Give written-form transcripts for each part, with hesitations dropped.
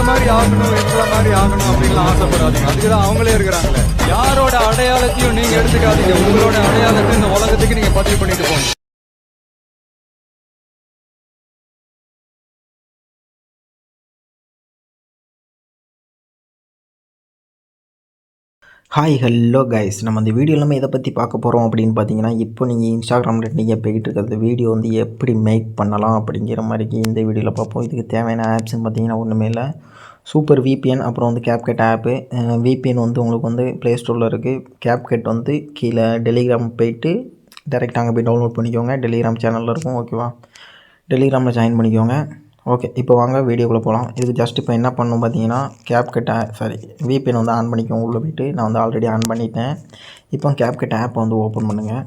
உங்களை மாதிரி ஆகணும் அப்படின்லாம் ஆசைப்படாதீங்க. அதுக்கு தான் அவங்களே இருக்கிறாங்களே. யாரோட அடையாளத்தையும் நீங்க எடுத்துக்காதீங்க. உங்களோட அடையாளத்தை இந்த உலகத்துக்கு நீங்க பதிவு பண்ணிட்டு போங்க. ஹாய் ஹலோ கைஸ், நம்ம இந்த வீடியோ எல்லாமே இதை பற்றி பார்க்க போகிறோம் அப்படின்னு பார்த்தீங்கன்னா, இப்போ நீங்கள் இன்ஸ்டாகிராமில் நீங்கள் போய்கிட்டு இருக்கிறது வீடியோ வந்து எப்படி மேக் பண்ணலாம் அப்படிங்கிற மாதிரி இந்த வீடியோவில் பார்ப்போம். இதுக்கு தேவையான ஆப்ஸ்ன்னு பார்த்தீங்கன்னா ஒன்றுமே இல்லை, சூப்பர் விபிஎன், அப்புறம் வந்து கேப்கட் ஆப்பு. விபிஎன் வந்து உங்களுக்கு வந்து ப்ளே ஸ்டோரில் இருக்குது. கேப்கட் வந்து கீழே டெலிகிராம் போய்ட்டு டேரெக்டாக அங்கே போய் டவுன்லோட் பண்ணிக்கோங்க. டெலிகிராம் சேனலில் இருக்கும், ஓகேவா? டெலிகிராமில் ஜாயின் பண்ணிக்கோங்க. ஓகே, இப்போ வாங்க வீடியோக்குள்ளே போகலாம். இதுக்கு ஜஸ்ட் இப்போ என்ன பண்ணணும் பார்த்தீங்கன்னா, கேப்கட் விபிஎன் வந்து ஆன் பண்ணிக்கோங்க. உள்ளே போய்ட்டு நான் வந்து ஆல்ரெடி ஆன் பண்ணிட்டேன். இப்போ கேப்கட் ஆப்பை வந்து ஓப்பன் பண்ணுங்கள்.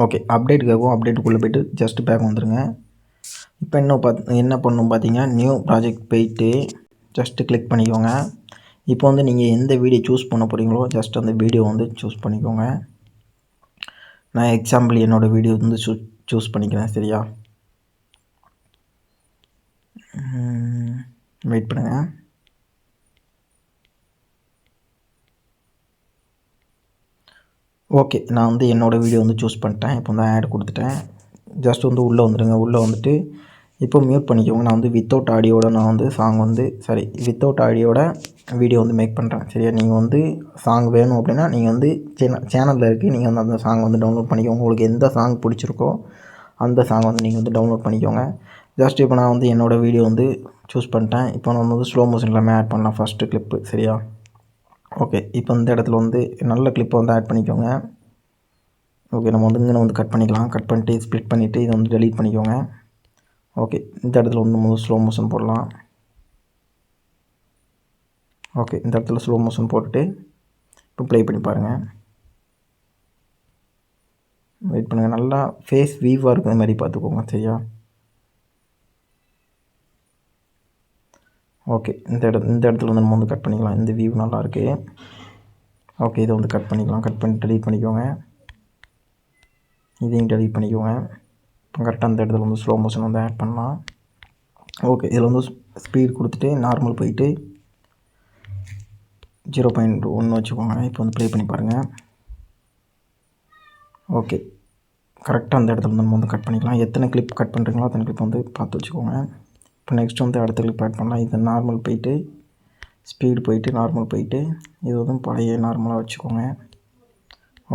ஓகே, அப்டேட் கேட்கும். அப்டேட்டுக்குள்ளே போய்ட்டு ஜஸ்ட் பேக் வந்துடுங்க. இப்போ என்ன பண்ணணும் பார்த்தீங்கன்னா, நியூ ப்ராஜெக்ட் போய்ட்டு ஜஸ்ட்டு கிளிக் பண்ணிக்கோங்க. இப்போ வந்து நீங்கள் எந்த வீடியோ சூஸ் பண்ண போகிறீங்களோ ஜஸ்ட் அந்த வீடியோ வந்து சூஸ் பண்ணிக்கோங்க. நான் எக்ஸாம்பிள் என்னோடய வீடியோ வந்து சூஸ் பண்ணிக்கிறேன், சரியா? வெயிட் பண்ணுங்கள். ஓகே, நான் வந்து என்னோடய வீடியோ வந்து சூஸ் பண்ணிட்டேன். இப்போ வந்து ஆட் கொடுத்துட்டேன். ஜஸ்ட் வந்து உள்ளே வந்துடுங்க. உள்ளே வந்துட்டு இப்போ மியூட் பண்ணிக்கோங்க. நான் வந்து வித்தவுட் ஆடியோட நான் வந்து சாங் வந்து வித்தவுட் ஆடியோட வீடியோ வந்து மேக் பண்ணுறேன், சரியா? நீங்கள் வந்து சாங் வேணும் அப்படின்னா நீங்கள் வந்து சேனலில் இருக்குது, நீங்கள் வந்து அந்த சாங் வந்து டவுன்லோட் பண்ணிக்கோங்க. உங்களுக்கு எந்த சாங் பிடிச்சிருக்கோ அந்த சாங் வந்து நீங்கள் வந்து டவுன்லோட் பண்ணிக்கோங்க. ஜஸ்ட் இப்போ நான் வந்து என்னோடய வீடியோ வந்து சூஸ் பண்ணிட்டேன். இப்போ நம்ம வந்து ஸ்லோ மோஷன் எல்லாமே ஆட் பண்ணலாம். ஃபஸ்ட்டு கிளிப்பு, சரியா? ஓகே, இப்போ இந்த இடத்துல வந்து நல்ல கிளிப்பை வந்து ஆட் பண்ணிக்கோங்க. ஓகே, நம்ம வந்து இங்கே வந்து கட் பண்ணிக்கலாம். கட் பண்ணிட்டு ஸ்ப்ளிட் பண்ணிவிட்டு இதை வந்து டெலீட் பண்ணிக்கோங்க. ஓகே, இந்த இடத்துல வந்து நம்ம ஸ்லோ மோஷன் போடலாம். ஓகே, இந்த இடத்துல ஸ்லோ மோஷன் போட்டுட்டு இப்போ ப்ளே பண்ணி பாருங்கள். வெயிட் பண்ணுங்கள். நல்லா ஃபேஸ் வீவாக இருக்கிற மாதிரி பார்த்துக்கோங்க, சரியா? ஓகே, இந்த இடத்துல வந்து நம்ம வந்து கட் பண்ணிக்கலாம். இந்த வியூ நல்லாயிருக்கு. ஓகே, இதை வந்து கட் பண்ணிக்கலாம். கட் பண்ணி டெலீட் பண்ணிக்கோங்க. இதையும் டெலீட் பண்ணிக்கோங்க. இப்போ கரெக்டாக அந்த இடத்துல வந்து ஸ்லோ மோஷன் வந்து ஆட் பண்ணலாம். ஓகே, இதில் வந்து ஸ்பீட் கொடுத்துட்டு நார்மல் போயிட்டு 0.1 வச்சுக்கோங்க. இப்போ வந்து ப்ளே பண்ணி பாருங்கள். ஓகே, கரெக்டாக அந்த இடத்துல நம்ம வந்து கட் பண்ணிக்கலாம். எத்தனை கிளிப் கட் பண்ணுறீங்களோ அத்தனை கிளிப் வந்து பார்த்து வச்சுக்கோங்க. இப்போ நெக்ஸ்ட் வந்து அடுத்த கிளிப் ஆட் பண்ணலாம். இது நார்மல் போயிட்டு ஸ்பீடு போயிட்டு நார்மல் போயிட்டு இது வந்து பழைய நார்மலாக வச்சுக்கோங்க.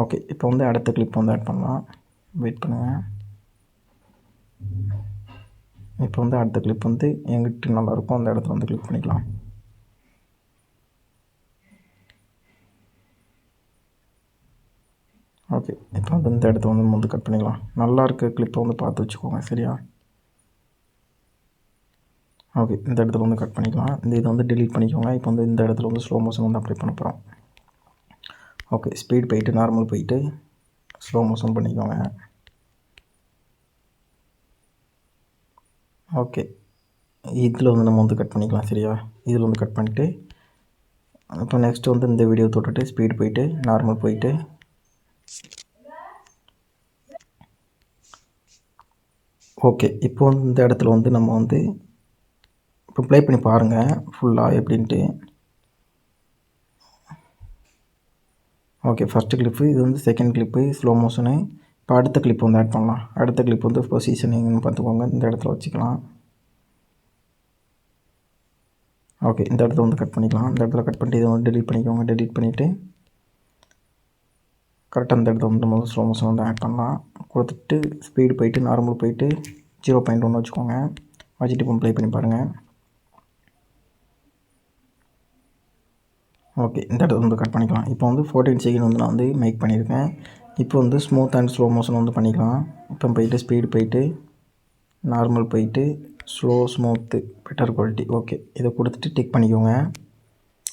ஓகே, இப்போ வந்து அடுத்த கிளிப் வந்து ஆட் பண்ணலாம். வெயிட் பண்ணுங்கள். இப்போ வந்து அடுத்த கிளிப் வந்து எங்கிட்ட நல்லாயிருக்கும் அந்த இடத்துல வந்து கிளிக் பண்ணிக்கலாம். ஓகே, இப்போ வந்து இந்த இடத்த வந்து நம்ம வந்து கட் பண்ணிக்கலாம். நல்லா இருக்க கிளிப்பை வந்து பார்த்து வச்சுக்கோங்க, சரியா? ஓகே, இந்த இடத்துல வந்து கட் பண்ணிக்கலாம். இதை வந்து டெலீட் பண்ணிக்கோங்க. இப்போ வந்து இந்த இடத்துல வந்து ஸ்லோ மோஷன் வந்து அப்ளை பண்ண போகிறோம். ஓகே, ஸ்பீட் போயிட்டு நார்மல் போயிட்டு ஸ்லோ மோஷன் பண்ணிக்கோங்க. ஓகே, இதில் வந்து நம்ம வந்து கட் பண்ணிக்கலாம், சரியா? இதில் வந்து கட் பண்ணிவிட்டு இப்போ நெக்ஸ்ட்டு வந்து இந்த வீடியோ தொட்டுட்டு ஸ்பீடு போயிட்டு நார்மல் போயிட்டு ஓகே, இப்போ வந்து இந்த இடத்துல வந்து நம்ம வந்து இப்போ ப்ளே பண்ணி பாருங்கள் ஃபுல்லாக எப்படின்ட்டு. ஓகே, ஃபஸ்ட்டு கிளிப்பு, இது வந்து செகண்ட் கிளிப்பு ஸ்லோ மோஷனு. இப்போ அடுத்த கிளிப் வந்து ஆட் பண்ணலாம். அடுத்த கிளிப் வந்து பொசிஷனிங்னு பார்த்துக்கோங்க. இந்த இடத்துல வச்சுக்கலாம். ஓகே, இந்த இடத்துல வந்து கட் பண்ணிக்கலாம். இந்த இடத்துல கட் பண்ணிட்டு இதை வந்து டெலீட் பண்ணிக்கோங்க. டெலீட் பண்ணிவிட்டு கரெக்டாக இந்த இடத்துல வந்து நம்ம ஸ்லோ மோஷன் வந்து ஆட் பண்ணலாம். கொடுத்துட்டு ஸ்பீடு போயிட்டு நார்மல் போயிட்டு 0.1 வச்சுக்கோங்க. வச்சுட்டு இப்போ ப்ளே பண்ணி பாருங்கள். ஓகே, இந்த இடத்துல வந்து கட் பண்ணிக்கலாம். இப்போ வந்து 14 செகண்ட் வந்து நான் வந்து மேக் பண்ணியிருக்கேன். இப்போ வந்து ஸ்மூத் அண்ட் ஸ்லோ மோஷன் வந்து பண்ணிக்கலாம். இப்போ போயிட்டு ஸ்பீடு போயிட்டு நார்மல் போயிட்டு ஸ்மூத்து பெட்டர் குவாலிட்டி. ஓகே, இதை கொடுத்துட்டு டிக் பண்ணிக்கோங்க.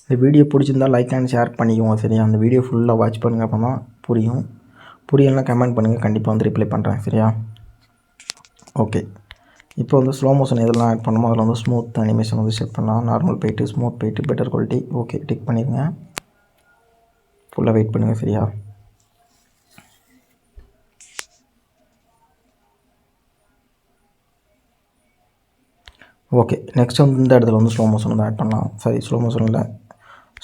இந்த வீடியோ பிடிச்சிருந்தால் லைக் அண்ட் ஷேர் பண்ணிக்கோங்க, சரியா? அந்த வீடியோ ஃபுல்லாக வாட்ச் பண்ணுங்கள், அப்போ தான் புரியும். புரியலைன்னா கமெண்ட் பண்ணுங்கள், கண்டிப்பாக வந்து ரிப்ளை பண்ணுறேன், சரியா? ஓகே, இப்போ வந்து ஸ்லோ மோஷன் எதெல்லாம் ஆட் பண்ணுமோ அதில் வந்து ஸ்மூத் அனிமேஷன் வந்து செட் பண்ணலாம். நார்மல் போயிட்டு ஸ்மூத் போயிட்டு பெட்டர் குவாலிட்டி. ஓகே, டிக் பண்ணிடுங்க. ஃபுல்லாக வெயிட் பண்ணுங்கள், சரியா? ஓகே, நெக்ஸ்ட் வந்து இந்த இடத்துல வந்து ஸ்லோ மோஷன் வந்து ஆட் பண்ணலாம். சரி, ஸ்லோ மோஷன் இல்லை,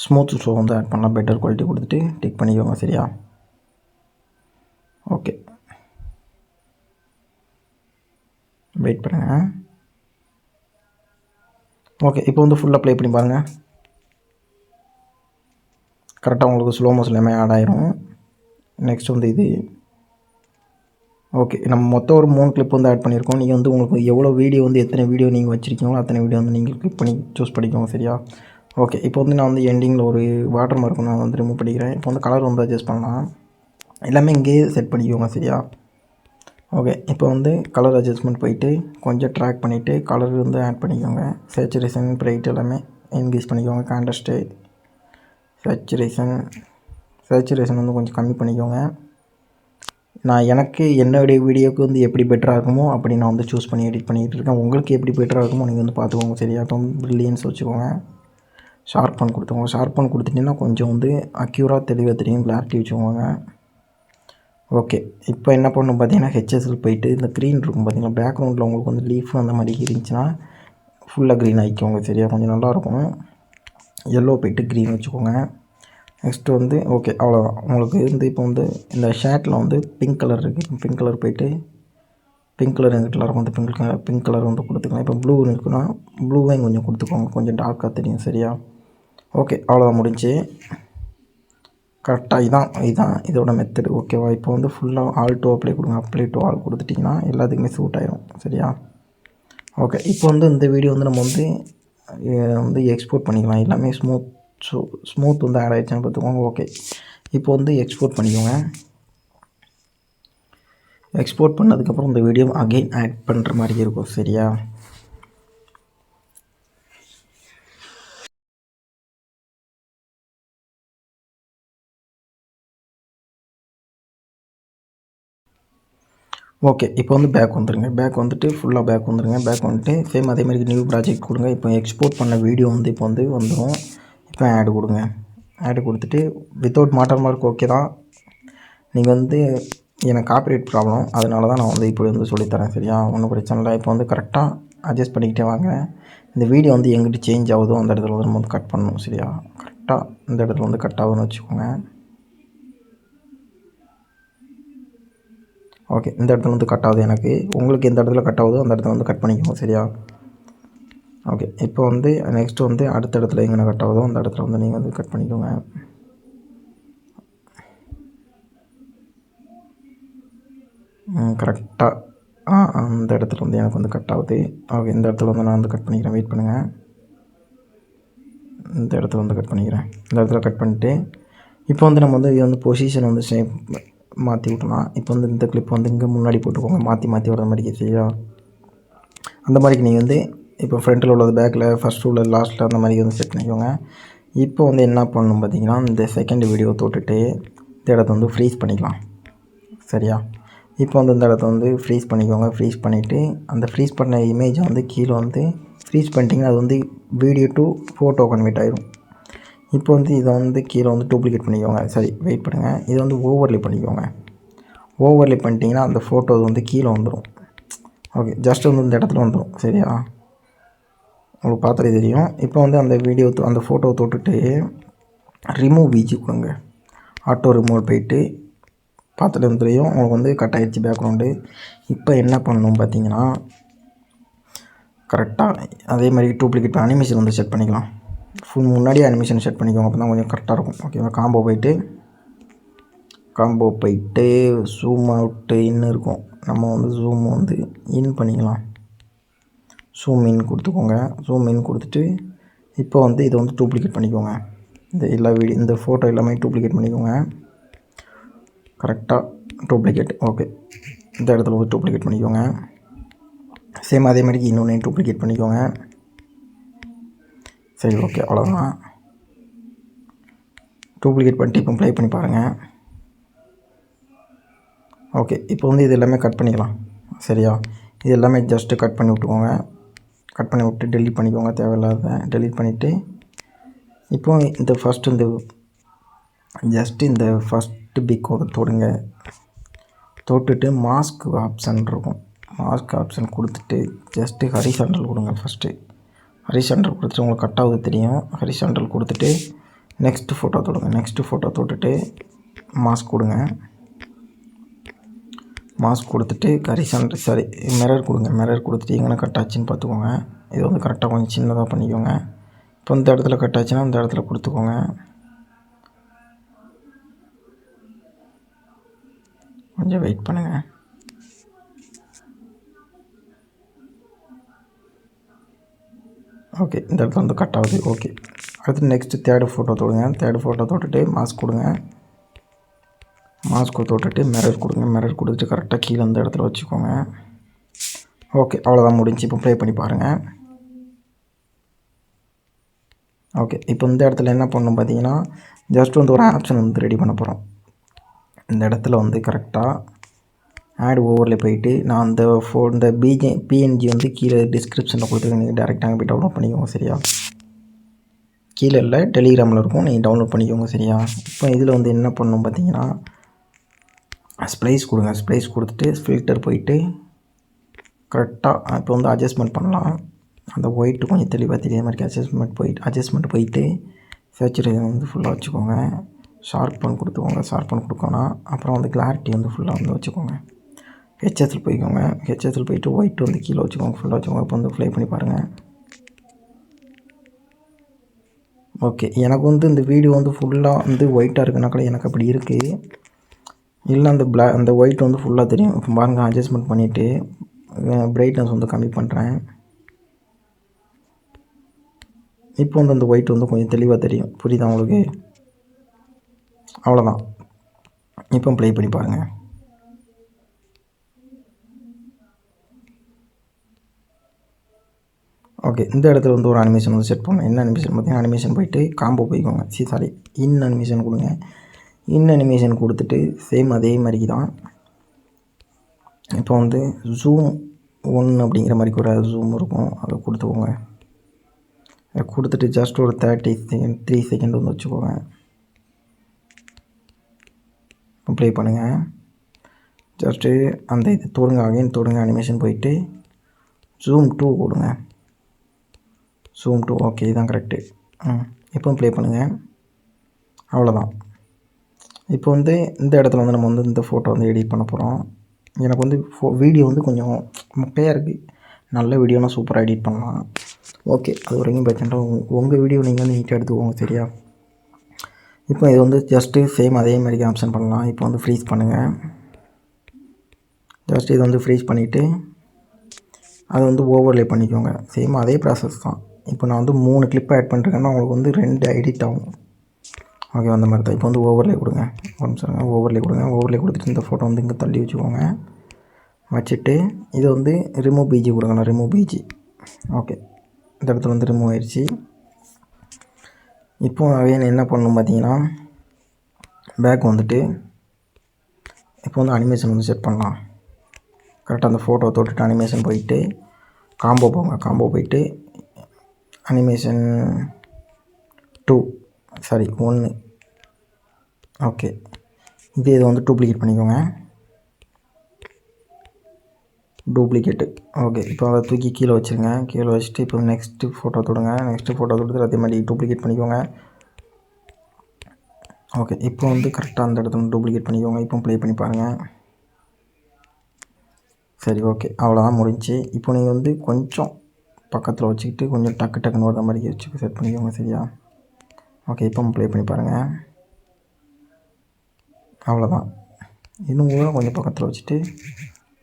ஸ்மூத் ஷோ வந்து ஆட் பண்ணலாம். பெட்டர் குவாலிட்டி கொடுத்துட்டு டிக் பண்ணிக்கோங்க. சரியா? ஓகே, வெயிட் பண்ணுங்கள். ஓகே, இப்போ வந்து ஃபுல்லாக ப்ளே பண்ணி பாருங்கள். கரெக்டாக உங்களுக்கு ஸ்லோ மோஷன் எல்லாமே ஆட் ஆயிரும். நெக்ஸ்ட் வந்து இது. ஓகே, நம்ம மொத்தம் ஒரு 3 கிளிப் வந்து ஆட் பண்ணியிருக்கோம். நீங்கள் வந்து உங்களுக்கு எவ்வளோ வீடியோ வந்து எத்தனை வீடியோ நீங்கள் வச்சுருக்கீங்களோ அத்தனை வீடியோ வந்து நீங்கள் கிளிக் பண்ணி சூஸ் பண்ணிக்கோங்க. சரியா? ஓகே, இப்போ வந்து நான் வந்து எண்டிங்கில் ஒரு வாட்டர் மார்க் நான் வந்து ரிமூவ் பண்ணிக்கிறேன். இப்போ வந்து கலர் வந்து அட்ஜஸ்ட் பண்ணலாம். எல்லாமே இங்கேயே செட் பண்ணிக்கோங்க. சரியா? ஓகே, இப்போ வந்து கலர் அட்ஜஸ்ட்மெண்ட் போயிட்டு கொஞ்சம் ட்ராக் பண்ணிவிட்டு கலர் வந்து ஆட் பண்ணிக்கோங்க. சேச்சுரேஷன், பிரைட் எல்லாமே இன்க்ரீஸ் பண்ணிக்கோங்க. கான்ட்ராஸ்ட்டு, சேச்சுரேஷன் வந்து கொஞ்சம் கம்மி பண்ணிக்கோங்க. நான் எனக்கு என்னுடைய வீடியோவுக்கு வந்து எப்படி பெட்டராக இருக்குமோ அப்படி நான் வந்து சூஸ் பண்ணி எடிட் பண்ணிக்கிட்டு இருக்கேன். உங்களுக்கு எப்படி பெட்டராக இருக்குமோ நீங்கள் வந்து பார்த்துக்கோங்க. சரியா? இப்போ பிரில்லியன்ஸ் வச்சுக்கோங்க. ஷார்ப்பன் கொடுத்துக்கோங்க. ஷார்ப்பன் கொடுத்துட்டிங்கன்னா கொஞ்சம் வந்து அக்யூராக தெளிவாக தெரியும். கிளாரிட்டி வச்சுக்கோங்க. ஓகே, இப்போ என்ன பண்ணணும் பார்த்தீங்கன்னா ஹெச்எஸ்எல் போயிட்டு இந்த க்ரீன் இருக்கும் பார்த்தீங்கன்னா, பேக்ரவுண்டில் உங்களுக்கு வந்து லீஃப் அந்த மாதிரி இருந்துச்சுன்னா ஃபுல்லாக க்ரீன் ஆகிக்கோங்க. சரியா? கொஞ்சம் நல்லாயிருக்கும். எல்லோ போயிட்டு க்ரீன் வச்சுக்கோங்க. நெக்ஸ்ட்டு வந்து ஓகே, அவ்வளோதான். உங்களுக்கு வந்து இப்போ வந்து இந்த ஷர்ட்டில் வந்து பிங்க் கலர் இருக்குது. பிங்க் கலர் போயிட்டு பிங்க் கலர் எந்த கலர் வந்து பிங்க் கலர் வந்து கொடுத்துக்கலாம். இப்போ ப்ளூ இருக்குன்னா ப்ளூவையும் கொஞ்சம் கொடுத்துக்கோங்க. கொஞ்சம் டார்க்காக தெரியும். சரியா? ஓகே, அவ்வளோதான் முடிஞ்சு. கரெக்டாக இதுதான் இதோட மெத்தடு. ஓகேவா? இப்போ வந்து ஃபுல்லாக ஆல் டு அப்ளை கொடுங்க. அப்ளை டு ஆல் கொடுத்துட்டிங்கன்னா எல்லாத்துக்குமே சூட் ஆயிரும். சரியா? ஓகே, இப்போ வந்து இந்த வீடியோ வந்து நம்ம வந்து எக்ஸ்போர்ட் பண்ணிக்கலாம். எல்லாமே ஸ்மூத் வந்து ஆட் ஆகிடுச்சான்னு பார்த்துக்கோங்க. ஓகே, இப்போ வந்து எக்ஸ்போர்ட் பண்ணிக்கோங்க. எக்ஸ்போர்ட் பண்ணதுக்கப்புறம் இந்த வீடியோ அகெயின் ஆட் பண்ணுற மாதிரி இருக்கும். சரியா? ஓகே, இப்போ வந்து பேக் வந்துடுங்க. பேக் வந்துட்டு ஃபுல்லாக பேக் வந்துடுங்க. பேக் வந்துட்டு சேம் அதே மாதிரி நியூ ப்ராஜெக்ட் கொடுங்க. இப்போ எக்ஸ்போர்ட் பண்ண வீடியோ வந்து இப்போ வந்துடும். இப்போ ஆடு கொடுங்க. ஆடு கொடுத்துட்டு வித்தவுட் வாட்டர் மார்க் ஓகே தான். நீங்கள் வந்து எனக்கு காப்பிரைட் ப்ராப்ளம், அதனால தான் நான் வந்து இப்படி வந்து சொல்லித்தரேன். சரியா? ஒன்றும் பிரச்சனை இல்லை. இப்போ வந்து கரெக்டாக அட்ஜஸ்ட் பண்ணிக்கிட்டே வாங்க. இந்த வீடியோ வந்து எங்கிட்ட சேஞ்ச் ஆகுதோ அந்த இடத்துல வந்து நம்ம வந்து கட் பண்ணணும். சரியா? கரெக்டாக இந்த இடத்துல வந்து கட் ஆகுதுன்னு வச்சுக்கோங்க. ஓகே, இந்த இடத்துல வந்து கட் ஆகுது எனக்கு. உங்களுக்கு எந்த இடத்துல கட் ஆகுதோ அந்த இடத்துல வந்து கட் பண்ணிக்கோங்க. சரியா? ஓகே, இப்போ வந்து நெக்ஸ்ட்டு வந்து அடுத்த இடத்துல எங்கே கட் ஆகுதோ அந்த இடத்துல வந்து நீங்கள் வந்து கட் பண்ணிக்கோங்க. கரெக்டாக அந்த இடத்துல வந்து எனக்கு வந்து கட் ஆகுது. ஓகே, இந்த இடத்துல வந்து நான் வந்து கட் பண்ணிக்கிறேன். வெயிட் பண்ணுங்கள். இந்த இடத்துல வந்து கட் பண்ணிக்கிறேன். இந்த இடத்துல கட் பண்ணிவிட்டு இப்போ வந்து நம்ம வந்து இது வந்து பொசிஷன் வந்து சேம் மாற்றி விட்டலாம். இப்போ வந்து இந்த கிளிப் வந்து இங்கே முன்னாடி போட்டுக்கோங்க. மாற்றி வர மாதிரி. சரியா? அந்த மாதிரிக்கு நீங்கள் வந்து இப்போ ஃப்ரண்ட்டில் உள்ளது பேக்கில், ஃபஸ்ட்டு உள்ள லாஸ்ட்டில் அந்த மாதிரி வந்து செட் பண்ணிக்கோங்க. இப்போ வந்து என்ன பண்ணணும் பார்த்தீங்கன்னா, இந்த செகண்ட் வீடியோ தொட்டுட்டு இந்த இடத்த வந்து ஃப்ரீஸ் பண்ணிக்கலாம். சரியா? இப்போ வந்து இந்த இடத்த வந்து ஃப்ரீஸ் பண்ணிக்கோங்க. ஃப்ரீஸ் பண்ணிவிட்டு அந்த ஃப்ரீஸ் பண்ண இமேஜை வந்து கீழே வந்து ஃப்ரீஸ் பண்ணிட்டீங்கன்னா அது வந்து வீடியோ டு ஃபோட்டோ கன்வெர்ட் ஆயிடும். இப்போ வந்து இதை வந்து கீழே வந்து டூப்ளிகேட் பண்ணிக்கோங்க. சரி, வெயிட் பண்ணுங்கள். இதை வந்து ஓவர்லே பண்ணிக்கோங்க. ஓவர்லே பண்ணிட்டீங்கன்னா அந்த ஃபோட்டோ வந்து கீழே வந்துடும். ஓகே, ஜஸ்ட் வந்து இந்த இடத்துல வந்துடும். சரியா? உங்களுக்கு பார்த்தாலே தெரியும். இப்போ வந்து அந்த வீடியோ அந்த ஃபோட்டோவை தொட்டுட்டு ரிமூவ் விஜி கொடுங்க. ஆட்டோ ரிமூவ் போயிட்டு பார்த்துட்டு தெரியும் உங்களுக்கு வந்து கட் ஆகிடுச்சு பேக்ரவுண்டு. இப்போ என்ன பண்ணணும் பார்த்தீங்கன்னா, கரெக்டாக அதே மாதிரி டூப்ளிகேட் அனிமேஷன் வந்து செட் பண்ணிக்கலாம். முன்னாடியே அனிமேஷன் செட் பண்ணிக்கோங்க. அப்போ தான் கொஞ்சம் கரெக்டாக இருக்கும். ஓகேவா? காம்போ போயிட்டு ஜூம் அவுட்டு இன் இருக்கும். நம்ம வந்து ஜூம் வந்து இன் பண்ணிக்கலாம். ஜூம் இன் கொடுத்துக்கோங்க. ஜூம் இன் கொடுத்துட்டு இப்போ வந்து இதை வந்து டூப்ளிகேட் பண்ணிக்கோங்க. இந்த ஃபோட்டோ எல்லாமே டூப்ளிகேட் பண்ணிக்கோங்க. கரெக்டாக டூப்ளிகேட். ஓகே, இந்த இடத்துல வந்து டூப்ளிகேட் பண்ணிக்கோங்க. சேம் அதே மாதிரி இன்னொன்று டூப்ளிகேட் பண்ணிக்கோங்க. சரி, ஓகே, அவ்வளோதான். டூப்ளிகேட் பண்ணிட்டு இப்போ ப்ளே பண்ணி பாருங்கள். ஓகே, இப்போ வந்து இது எல்லாமே கட் பண்ணிக்கலாம். சரியா? இது எல்லாமே ஜஸ்ட்டு கட் பண்ணி விட்டுக்கோங்க. கட் பண்ணி விட்டு டெலீட் பண்ணிக்கோங்க. தேவையில்லாத டெலீட் பண்ணிவிட்டு இப்போ இந்த ஃபஸ்ட்டு பிக் தொடுங்க. தொட்டுட்டு மாஸ்க் ஆப்ஷன் இருக்கும். மாஸ்க் ஆப்ஷன் கொடுத்துட்டு ஜஸ்ட்டு ஹரிசாண்டல் கொடுங்க. ஃபஸ்ட்டு ஹரிசாண்டல் கொடுத்துட்டு உங்களுக்கு கட் ஆகுது தெரியும். ஹரிசாண்டல் கொடுத்துட்டு நெக்ஸ்ட்டு ஃபோட்டோ தொடுங்க. நெக்ஸ்ட்டு ஃபோட்டோ தொட்டுட்டு மாஸ்க் கொடுங்க. மாஸ்க் கொடுத்துட்டு மிரர் கொடுங்க. மிரர் கொடுத்துட்டு எங்கே கட் ஆச்சுன்னு பார்த்துக்கோங்க. இது வந்து கரெக்டாக கொஞ்சம் சின்னதாக பண்ணிக்கோங்க. இப்போ இந்த இடத்துல கட் ஆச்சுன்னா இந்த இடத்துல கொடுத்துக்கோங்க. கொஞ்சம் வெயிட் பண்ணுங்கள். ஓகே, இந்த இடத்துல வந்து கட் ஆகுது. ஓகே, அடுத்து நெக்ஸ்ட்டு தேர்டு ஃபோட்டோ தொடுங்க. தேர்டு ஃபோட்டோ தொட்டுட்டு மாஸ்க் கொடுங்க. மாஸ்க்கு தொட்டுட்டு மிரர் கொடுங்க. மிரர் கொடுத்துட்டு கரெக்டாக கீழே இந்த இடத்துல வச்சுக்கோங்க. ஓகே, அவ்வளோதான் முடிஞ்சு. இப்போ ப்ளே பண்ணி பாருங்கள். ஓகே, இப்போ இந்த இடத்துல என்ன பண்ணணும் பார்த்தீங்கன்னா, ஜஸ்ட் வந்து ஒரு ஆப்ஷன் வந்து ரெடி பண்ண போகிறோம். இந்த இடத்துல வந்து கரெக்டாக ஆட் ஓவரில் போயிட்டு நான் இந்த பிஎன்ஜி வந்து கீழே டிஸ்கிரிப்ஷனில் கொடுத்துருக்கேன். நீங்கள் டேரெக்டாக அங்கே போய் டவுன்லோட் பண்ணிக்கோங்க. சரியா, கீழே இல்லை டெலிகிராமில் இருக்கும், நீங்கள் டவுன்லோட் பண்ணிக்கோங்க. சரியா, இப்போ இதில் வந்து என்ன பண்ணணும் பார்த்தீங்கன்னா, ஸ்ப்ளைஸ் கொடுங்க. ஸ்ப்ளைஸ் கொடுத்துட்டு ஃபில்டர் போயிட்டு கரெக்டாக இப்போ வந்து அட்ஜஸ்ட்மெண்ட் பண்ணலாம். அந்த ஒயிட்டு கொஞ்சம் தெளிவாக தெரியாத மாதிரி அட்ஜஸ்ட்மெண்ட் போயிட்டு சேச்சுரேஷன் வந்து ஃபுல்லாக வச்சுக்கோங்க. ஷார்ப்பன் கொடுத்துக்கோங்க. ஷார்ப்பன் கொடுக்கணும். அப்புறம் வந்து கிளாரிட்டி வந்து ஃபுல்லாக வந்து வச்சுக்கோங்க. ஹெச்எஸ்எல் போய்க்கோங்க. ஹெச்எஸ்எல் போயிட்டு ஒயிட் வந்து கீழே வச்சுக்கோங்க. ஃபுல்லாக வச்சுக்கோங்க. இப்போ வந்து ப்ளே பண்ணி பாருங்கள். ஓகே, எனக்கு வந்து இந்த வீடியோ வந்து ஃபுல்லாக வந்து ஒயிட்டாக இருக்குனாக்கா எனக்கு அப்படி இருக்குது. இல்லை அந்த ஒயிட் வந்து ஃபுல்லாக தெரியும். இப்போ பாருங்கள், அட்ஜஸ்ட்மெண்ட் பண்ணிவிட்டு பிரைட்னஸ் வந்து கம்மி பண்ணுறேன். இப்போ வந்து அந்த ஒயிட் வந்து கொஞ்சம் தெளிவாக தெரியும். புரியுதா உங்களுக்கு? அவ்வளோதான். இப்போ ப்ளே பண்ணி பாருங்கள். ஓகே, இந்த இடத்துல வந்து ஒரு அனிமேஷன் வந்து செட் பண்ணணும். என்ன அனிமேஷன் பார்த்தீங்கன்னா, அனிமேஷன் போயிட்டு காம்போ போய்க்கோங்க. இன் அனிமேஷன் கொடுங்க. இன் அனிமேஷன் கொடுத்துட்டு சேம் அதே மாதிரி தான். இப்போ வந்து ஜூம் 1 அப்படிங்கிற மாதிரி கூட ஜூம் இருக்கும், அதை கொடுத்துக்கோங்க. அதை கொடுத்துட்டு ஜஸ்ட் ஒரு 3 செகண்ட் வந்து வச்சுக்கோங்க. ப்ளே பண்ணுங்கள். ஜஸ்ட்டு அந்த இது தொடுங்க. அனிமேஷன் போயிட்டு ஜூம் 2 கொடுங்க. ஜூம் 2 ஓகே, இதுதான் கரெக்டு. இப்போ ப்ளே பண்ணுங்கள். அவ்வளோதான். இப்போ வந்து இந்த இடத்துல வந்து நம்ம வந்து இந்த ஃபோட்டோ வந்து எடிட் பண்ண போகிறோம். எனக்கு வந்து வீடியோ வந்து கொஞ்சம் முட்டையாக இருக்குது. நல்ல வீடியோனா சூப்பராக எடிட் பண்ணலாம். ஓகே, அது வரைக்கும் பிரச்சனை. உங்கள் வீடியோ நீங்கள் வந்து நீட்டாக எடுத்துக்கோங்க. சரியா, இப்போ இது வந்து ஜஸ்ட்டு சேம் அதே மாதிரி ஆப்ஷன் பண்ணலாம். இப்போ வந்து ஃப்ரீஸ் பண்ணுங்கள். ஜஸ்ட் இது வந்து ஃப்ரீஸ் பண்ணிவிட்டு அதை வந்து ஓவர்லே பண்ணிக்கோங்க. சேம் அதே ப்ராசஸ் தான். இப்போ நான் வந்து 3 கிளிப் ஆட் பண்ணிருக்கேன்னா உங்களுக்கு வந்து 2 எடிட் ஆகும். ஓகே, அந்த மாதிரி தான். இப்போ வந்து ஓவர்லே கொடுங்க. ஓவர்லே கொடுத்துட்டு இந்த ஃபோட்டோ வந்து இங்கே தள்ளி வச்சுக்கோங்க. வச்சுட்டு இதை வந்து ரிமூவ் பிஜி கொடுங்க. Remove BG. ஓகே, இந்த இடத்துல வந்து ரிமூவ் ஆயிடுச்சு. இப்போ அகைன் என்ன பண்ணணும் பார்த்தீங்கன்னா, பேக் வந்துட்டு இப்போ வந்து அனிமேஷன் வந்து செட் பண்ணலாம். கரெக்டாக அந்த ஃபோட்டோ தொட்டுட்டு அனிமேஷன் போயிட்டு காம்போ போங்க. காம்போ போயிட்டு அனிமேஷன் 1. ஓகே, இதை வந்து டூப்ளிகேட் பண்ணிக்கோங்க. டூப்ளிகேட்டு. ஓகே, இப்போ அதை தூக்கி கீழே வச்சுருங்க. கீழே வச்சுட்டு இப்போ நெக்ஸ்ட்டு ஃபோட்டோ தொடுங்க. நெக்ஸ்ட்டு ஃபோட்டோ தொடுத்து அதே மாதிரி டூப்ளிகேட் பண்ணிக்கோங்க. ஓகே, இப்போ வந்து கரெக்டாக அந்த இடத்துல டூப்ளிகேட் பண்ணிக்கோங்க. இப்போ ப்ளே பண்ணி பாருங்கள். சரி, ஓகே, அவ்வளோதான் முடிஞ்சு. இப்போ நீங்கள் வந்து கொஞ்சம் பக்கத்தில் வச்சுக்கிட்டு கொஞ்சம் டக்குன்னு வர மாதிரி வச்சு செட் பண்ணிக்கோங்க. சரியா, ஓகே, இப்போ ப்ளே பண்ணி பாருங்கள். அவ்வளோதான். இன்னும் கூட கொஞ்சம் பக்கத்தில் வச்சுட்டு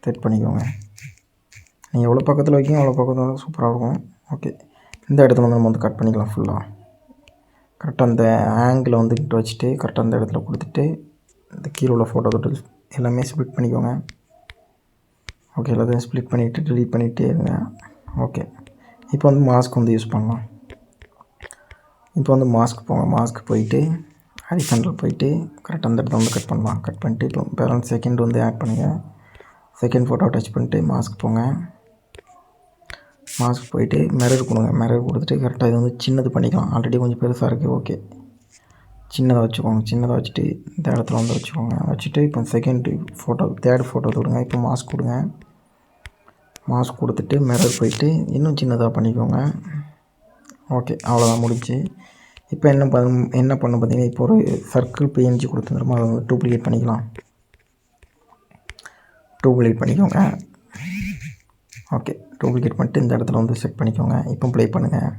செட் பண்ணிக்கோங்க. நீங்கள் எவ்வளோ பக்கத்தில் வைக்கிங்க அவ்வளோ பக்கத்தில் சூப்பராக இருக்கும். ஓகே, இந்த இடத்துல வந்து நம்ம வந்து கட் பண்ணிக்கலாம். ஃபுல்லாக கரெக்டாக அந்த ஆங்கிளை வந்து கிட்ட வச்சுட்டு கரெக்டாக அந்த இடத்துல கொடுத்துட்டு இந்த கீழே உள்ள ஃபோட்டோ தொட்டு எல்லாமே ஸ்ப்ளிட் பண்ணிக்கோங்க. ஓகே, எல்லாத்தையும் ஸ்ப்ளிட் பண்ணிவிட்டு டிலீட் பண்ணிகிட்டே இருங்க. ஓகே, இப்போ வந்து மாஸ்க் வந்து யூஸ் பண்ணலாம். இப்போ வந்து மாஸ்க் போங்க. மாஸ்க் போயிட்டு ஹரிசாண்டல் போயிட்டு கரெக்டாக அந்த இடத்துல வந்து கட் பண்ணலாம். கட் பண்ணிட்டு இப்போ பேலன்ஸ் செகண்ட் வந்து ஆட் பண்ணுங்கள். செகண்ட் ஃபோட்டோ டச் பண்ணிட்டு மாஸ்க் போங்க. மாஸ்க் போயிட்டு மிரர் கொடுங்க. மிரர் கொடுத்துட்டு கரெக்டாக இது வந்து சின்னது பண்ணிக்கலாம். ஆல்ரெடி கொஞ்சம் பெருசாக இருக்குது. ஓகே, சின்னதாக வச்சுக்கோங்க. சின்னதாக வச்சுட்டு இந்த இடத்துல வந்து வச்சுக்கோங்க. வச்சுட்டு இப்போ தேர்ட் ஃபோட்டோ தொடுங்க. இப்போ மாஸ்க் கொடுங்க. மாஸ்க் கொடுத்துட்டு மிரர் போயிட்டு இன்னும் சின்னதாக பண்ணிக்கோங்க. ஓகே, அவ்வளோதான் முடிச்சு. இப்போ என்ன பண்ண பார்த்தீங்கன்னா, இப்போ ஒரு சர்க்கிள் PNG கொடுத்துருமா, அதை வந்து டூப்ளிகேட் பண்ணிக்கலாம். டூப்ளிகேட் பண்ணிக்கோங்க. ஓகே, டூப்ளிகேட் பண்ணிட்டு இந்த இடத்துல வந்து செட் பண்ணிக்கோங்க. இப்போ ப்ளே பண்ணுங்கள்.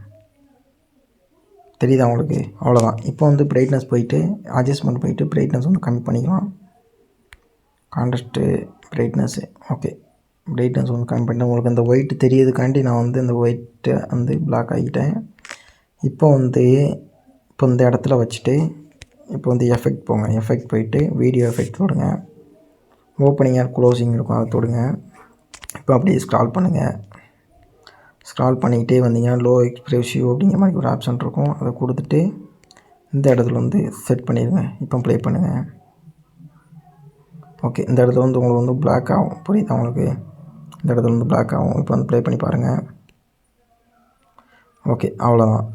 தெரியுதா உங்களுக்கு? அவ்வளோதான். இப்போ வந்து பிரைட்னஸ் போயிட்டு அட்ஜஸ்ட்மெண்ட் போயிட்டு பிரைட்னஸ் வந்து கம்மி பண்ணிக்கலாம். Contrast, brightness. ஓகே, பிரைட்னஸ் வந்து கம்மி பண்ணிட்டு உங்களுக்கு அந்த ஒயிட் தெரியறதுக்காண்டி நான் வந்து இந்த ஒயிட்டை வந்து பிளாக் ஆகிட்டேன். இப்போ இந்த இடத்துல வச்சுட்டு இப்போ வந்து எஃபெக்ட் போங்க. எஃபெக்ட் போயிட்டு வீடியோ எஃபெக்ட் தொடுங்க. ஓப்பனிங் ஆர் க்ளோசிங் இருக்கும், அதை தொடுங்க. இப்போ அப்படியே ஸ்க்ரால் பண்ணுங்கள். ஸ்க்ரால் பண்ணிக்கிட்டே வந்தீங்கன்னா லோ எக்ஸ்ப்ரெசிவ் அப்படிங்கிற மாதிரி ஒரு ஆப்ஷன் இருக்கும், அதை கொடுத்துட்டு இந்த இடத்துல வந்து செட் பண்ணிடுங்க. இப்போ ப்ளே பண்ணுங்கள். ஓகே, இந்த இடத்துல வந்து உங்களுக்கு வந்து பிளாக் ஆகும். புரியுதா உங்களுக்கு? இந்த இடத்துல வந்து பிளாக் ஆகும். இப்போ வந்து ப்ளே பண்ணி பாருங்கள். ஓகே, அவ்வளோதான்.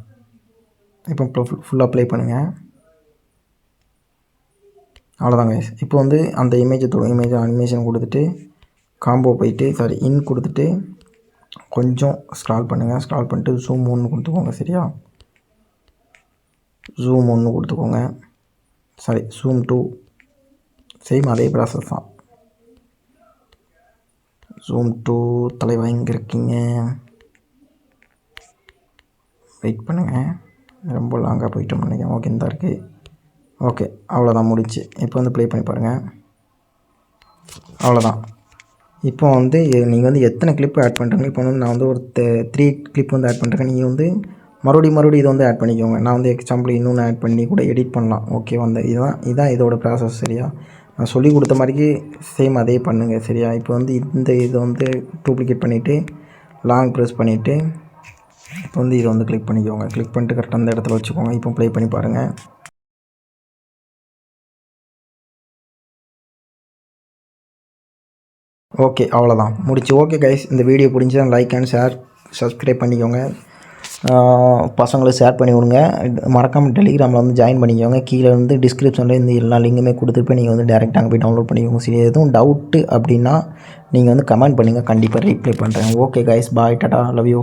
இப்போ ஃபுல்லாக ப்ளே பண்ணுங்கள். அவ்வளோதாங்க. இப்போ வந்து அந்த இமேஜ் அனிமேஷன் கொடுத்துட்டு காம்போ போயிட்டு இன் கொடுத்துட்டு கொஞ்சம் ஸ்க்ரால் பண்ணுங்கள். ஸ்க்ரால் பண்ணிட்டு ஜூம் 1 கொடுத்துக்கோங்க. சரியா? ஜூம் 1 கொடுத்துக்கோங்க. ஜூம் 2. சேம் அதே ப்ராசஸ் தான். ஜூம் 2 தலைவா இங்கே இருக்கீங்க, வெயிட் பண்ணுங்கள். ரொம்ப லாங்காக போயிட்டோம் நினைக்கிறேன். ஓகே, இந்த இருக்குது. ஓகே, அவ்வளோதான் முடிச்சு. இப்போ வந்து ப்ளே பண்ணி பாருங்கள். அவ்வளோதான். இப்போ வந்து நீங்கள் வந்து எத்தனை கிளிப்பு ஆட் பண்ணுறீங்க. இப்போ வந்து நான் வந்து ஒரு 3 கிளிப் வந்து ஆட் பண்ணுறேன். நீங்கள் வந்து மறுபடியும் இதை வந்து ஆட் பண்ணிக்கோங்க. நான் வந்து எக்ஸாம்பிள் இன்னொன்று ஆட் பண்ணி கூட எடிட் பண்ணலாம். ஓகே, வந்து இதுதான் இதோட ப்ராசஸ். சரியா? நான் சொல்லி கொடுத்த மாதிரிக்கு சேம் அதே பண்ணுங்கள். சரியா? இப்போ வந்து இதை வந்து டூப்ளிகேட் பண்ணிவிட்டு லாங் ப்ரெஸ் பண்ணிவிட்டு இப்போ வந்து இதை வந்து கிளிக் பண்ணிக்கோங்க. கிளிக் பண்ணிட்டு கரெக்டாக அந்த இடத்துல வச்சுக்கோங்க. இப்போ ப்ளே பண்ணி பாருங்கள். ஓகே, அவ்வளோதான் முடிச்சு. ஓகே கைஸ், இந்த வீடியோ பிடிச்சா லைக் அண்ட் ஷேர், சப்ஸ்கிரைப் பண்ணிக்கோங்க. பசங்களுக்கு ஷேர் பண்ணி விடுங்க. மறக்காமல் டெலிகிராமில் வந்து ஜாயின் பண்ணிக்கோங்க. கீழே வந்து டிஸ்கிரிப்ஷனில் இந்த எல்லா லிங்குமே கொடுத்துருப்பேன். நீங்கள் வந்து டேரெக்டாக அங்கே போய் டவுன்லோட் பண்ணிக்கோங்க. சரி, எதுவும் டவுட்டு அப்படின்னா நீங்கள் வந்து கமெண்ட் பண்ணுங்கள். கண்டிப்பாக ரிப்ளை பண்ணுறேன். Okay guys, bye, Tata, love you.